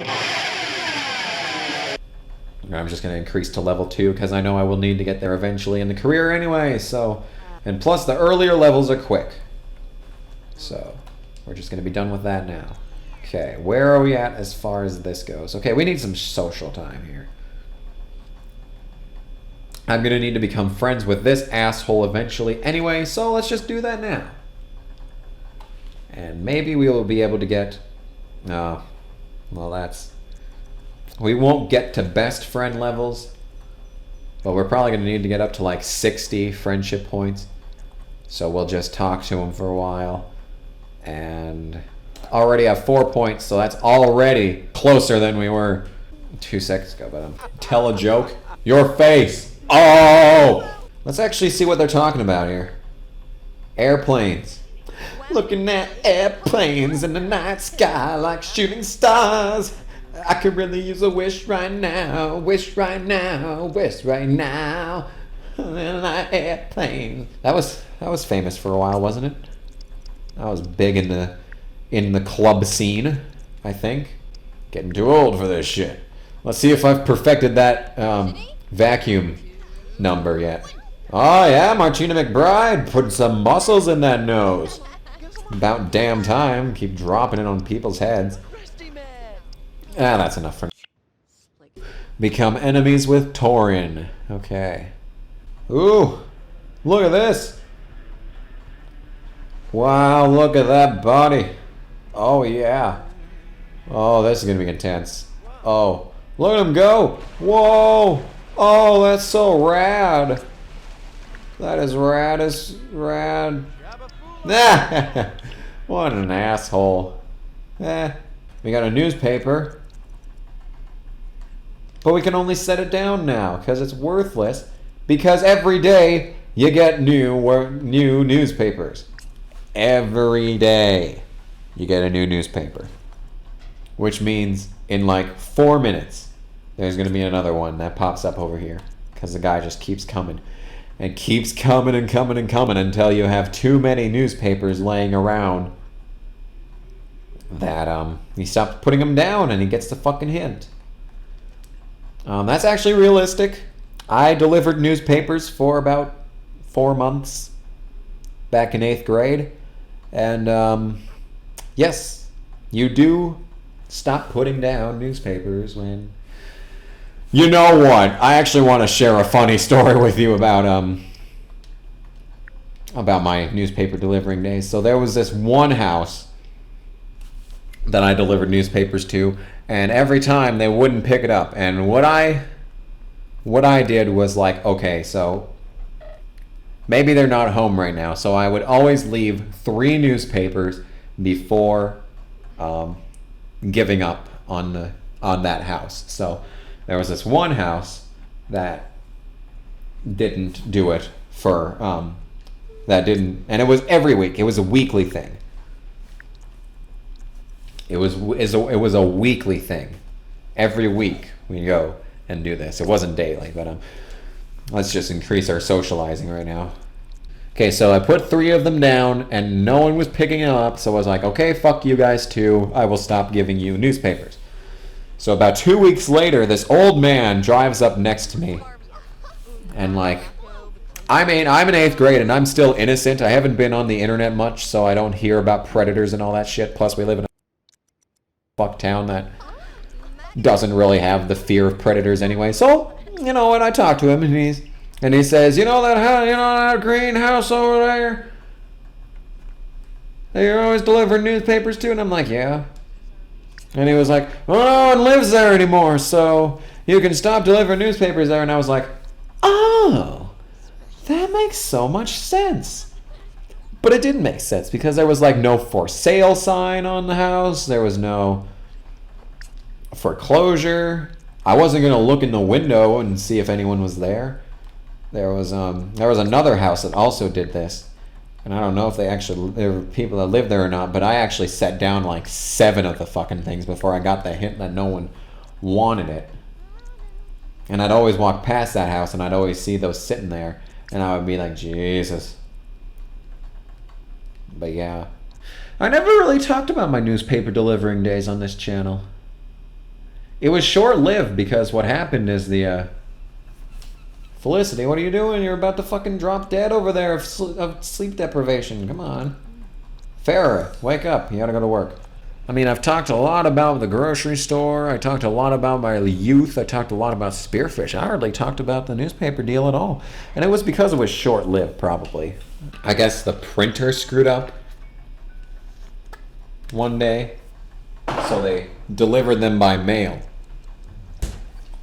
I'm just going to increase to level 2 because I know I will need to get there eventually in the career anyway, so... And plus, the earlier levels are quick. So, we're just going to be done with that now. Okay, where are we at as far as this goes? Okay, we need some social time here. I'm going to need to become friends with this asshole eventually anyway, so let's just do that now. And maybe we will be able to get... well, that's... We won't get to best friend levels, but we're probably going to need to get up to like 60 friendship points. So we'll just talk to him for a while. And already have 4 points, so that's already closer than we were 2 seconds ago. But tell a joke. Your face. Oh! Let's actually see what they're talking about here. Airplanes. Looking at airplanes in the night sky like shooting stars. I could really use a wish right now, wish right now, wish right now. Like airplane. That was famous for a while, wasn't it? That was big in the club scene, I think. Getting too old for this shit. Let's see if I've perfected that vacuum number yet. Oh yeah, Martina McBride putting some muscles in that nose. About damn time. Keep dropping it on people's heads. Ah, that's enough for now. Become enemies with Torin. Okay. Ooh, look at this. Wow, look at that body. Oh, yeah. Oh, this is going to be intense. Oh, look at him go. Whoa. Oh, that's so rad. That is rad as rad. What an asshole. We got a newspaper. But we can only set it down now because it's worthless. Because every day you get new newspapers. Every day you get a new newspaper. Which means in like 4 minutes there's going to be another one that pops up over here. Because the guy just keeps coming. And keeps coming and coming and coming until you have too many newspapers laying around. That he stops putting them down and he gets the fucking hint. That's actually realistic. I delivered newspapers for about 4 months back in 8th grade. And yes, you do stop putting down newspapers when... You know what? I actually want to share a funny story with you about my newspaper delivering days. So there was this one house that I delivered newspapers to, and every time they wouldn't pick it up. And what I did was like, okay, so maybe they're not home right now. So I would always leave 3 newspapers before giving up on that house. So there was this one house that didn't do it for and it was every week. It was a weekly thing. It was a weekly thing. Every week we go and do this. It wasn't daily, but let's just increase our socializing right now. Okay, so I put 3 of them down and no one was picking them up, so I was like, okay, fuck you guys too. I will stop giving you newspapers. So about 2 weeks later, this old man drives up next to me. And like, I mean, I'm in 8th grade and I'm still innocent. I haven't been on the internet much, so I don't hear about predators and all that shit. Plus we live in a fuck town that doesn't really have the fear of predators anyway. So, you know what, I talk to him and he says, you know that green house over there that you're always delivering newspapers to? And I'm like, yeah. And he was like, well, no one lives there anymore, so you can stop delivering newspapers there. And I was like, oh, that makes so much sense. But it didn't make sense because there was like no for sale sign on the house. There was no foreclosure. I wasn't going to look in the window and see if anyone was there. There was another house that also did this. And I don't know if there were people that lived there or not, but I actually set down like 7 of the fucking things before I got the hint that no one wanted it. And I'd always walk past that house and I'd always see those sitting there. And I would be like, Jesus. But yeah. I never really talked about my newspaper delivering days on this channel. It was short-lived because what happened is the Felicity, what are you doing? You're about to fucking drop dead over there of sleep deprivation. Come on. Farah, wake up. You gotta go to work. I mean, I've talked a lot about the grocery store. I talked a lot about my youth. I talked a lot about Spearfish. I hardly talked about the newspaper deal at all. And it was because it was short-lived, probably. I guess the printer screwed up one day, so they delivered them by mail.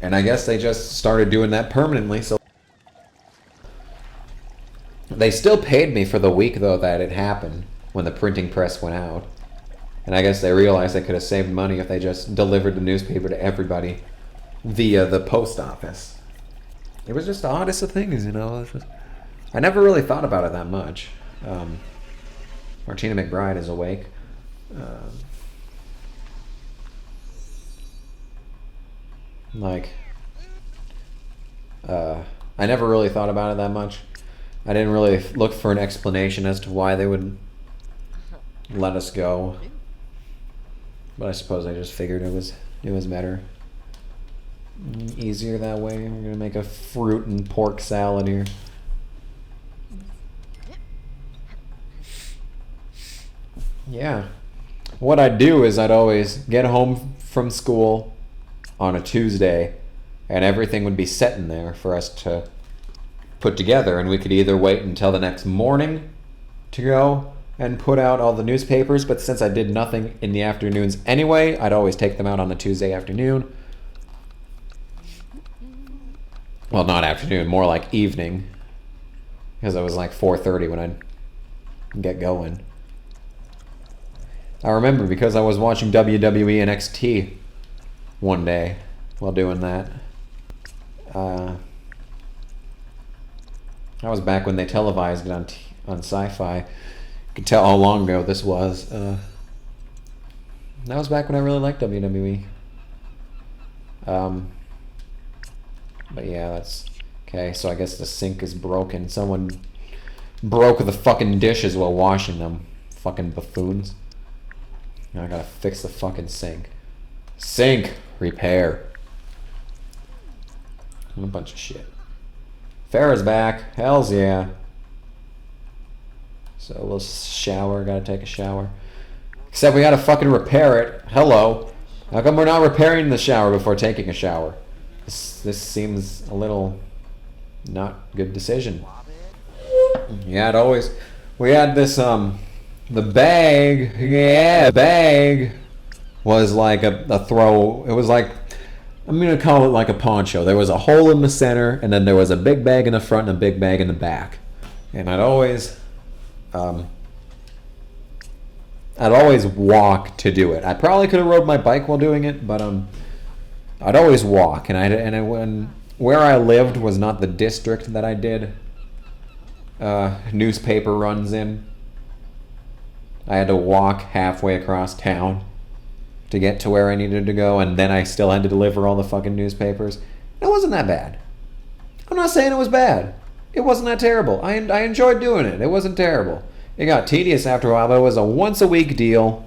And I guess they just started doing that permanently, so they still paid me for the week, though, that it happened when the printing press went out. And I guess they realized they could have saved money if they just delivered the newspaper to everybody via the post office. It was just the oddest of things, you know. I never really thought about it that much. Martina McBride is awake. I never really thought about it that much. I didn't really look for an explanation as to why they would let us go. But I suppose I just figured it was better. Easier that way. We're gonna make a fruit and pork salad here. Yeah. What I'd do is I'd always get home from school on a Tuesday, and everything would be set in there for us to put together, and we could either wait until the next morning to go and put out all the newspapers, but since I did nothing in the afternoons anyway, I'd always take them out on the Tuesday afternoon. Well, not afternoon, more like evening, because it was like 4:30 when I'd get going. I remember because I was watching WWE NXT one day while doing that. That was back when they televised it on Sci-Fi. You could tell how long ago this was. That was back when I really liked WWE. But yeah, that's... Okay, so I guess the sink is broken. Someone broke the fucking dishes while washing them. Fucking buffoons. Now I gotta fix the fucking sink. Sink! Repair. What a bunch of shit. Farrah's back. Hells yeah. So we'll shower. Gotta take a shower. Except we gotta fucking repair it. Hello. How come we're not repairing the shower before taking a shower? This seems a little not good decision. Yeah, it always... We had this, the bag. Yeah, bag was like a throw. It was like... I'm going to call it like a poncho. There was a hole in the center, and then there was a big bag in the front and a big bag in the back. And I'd always walk to do it. I probably could have rode my bike while doing it, but I'd always walk. When where I lived was not the district that I did newspaper runs in. I had to walk halfway across town to get to where I needed to go, and then I still had to deliver all the fucking newspapers. It wasn't that bad. I'm not saying it was bad. It wasn't that terrible. I enjoyed doing it. It wasn't terrible. It got tedious after a while, but it was a once-a-week deal.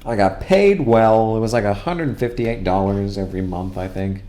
I got paid well. It was like $158 every month, I think.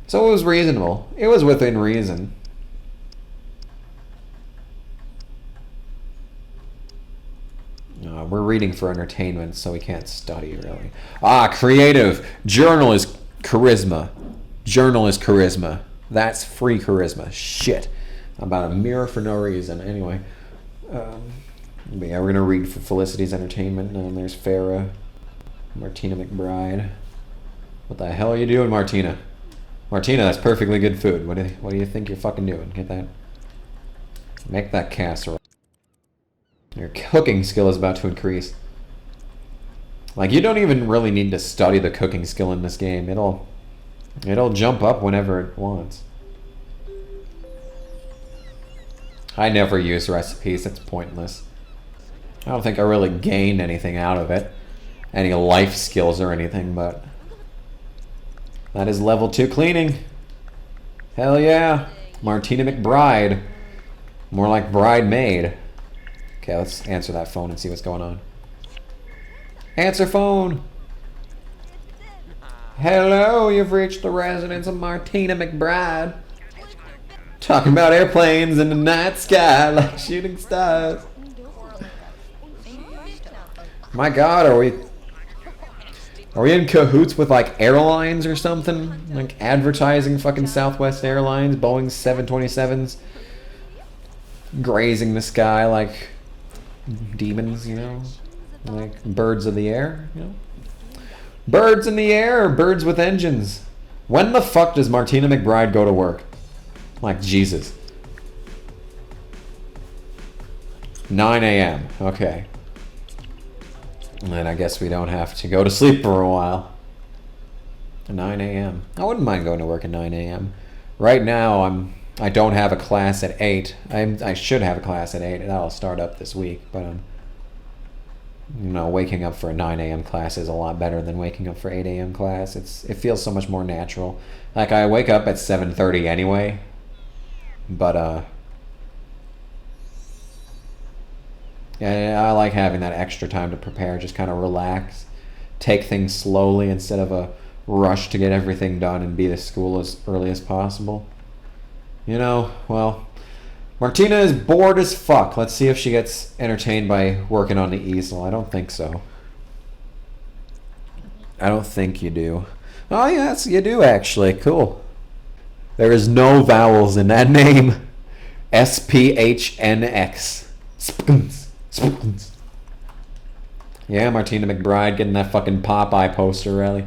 So it was reasonable. It was within reason. We're reading for entertainment, so we can't study, really. Creative. Journalist charisma. Journalist charisma. That's free charisma. Shit. I'm about a mirror for no reason. Anyway. But yeah, we're going to read for Felicity's entertainment. And there's Farah. Martina McBride. What the hell are you doing, Martina? Martina, that's perfectly good food. What do you think you're fucking doing? Get that. Make that casserole. Your cooking skill is about to increase. Like, you don't even really need to study the cooking skill in this game. It'll jump up whenever it wants. I never use recipes. It's pointless. I don't think I really gained anything out of it. Any life skills or anything, but... That is level 2 cleaning. Hell yeah. Martina McBride. More like bridemaid. Okay, let's answer that phone and see what's going on. Answer phone! Hello, you've reached the residence of Martina McBride. Talking about airplanes in the night sky like shooting stars. My God, are we in cahoots with like airlines or something? Like advertising fucking Southwest Airlines, Boeing 727s, grazing the sky like demons, you know, like birds of the air, you know. Birds in the air, birds with engines. When the fuck does Martina McBride go to work? Like, Jesus. 9 a.m. Okay. And then I guess we don't have to go to sleep for a while. 9 a.m. I wouldn't mind going to work at 9 a.m. Right now, I don't have a class at 8. I should have a class at 8, and that'll start up this week. But you know, waking up for a 9 a.m. class is a lot better than waking up for 8 a.m. class. It feels so much more natural. Like, I wake up at 7:30 anyway. But yeah, I like having that extra time to prepare, just kind of relax, take things slowly instead of a rush to get everything done and be to school as early as possible. You know, well, Martina is bored as fuck. Let's see if she gets entertained by working on the easel. I don't think so. I don't think you do. Oh, yes, you do actually. Cool. There is no vowels in that name. SPHNX. Spoons. Spoons. Yeah, Martina McBride getting that fucking Popeye poster rally.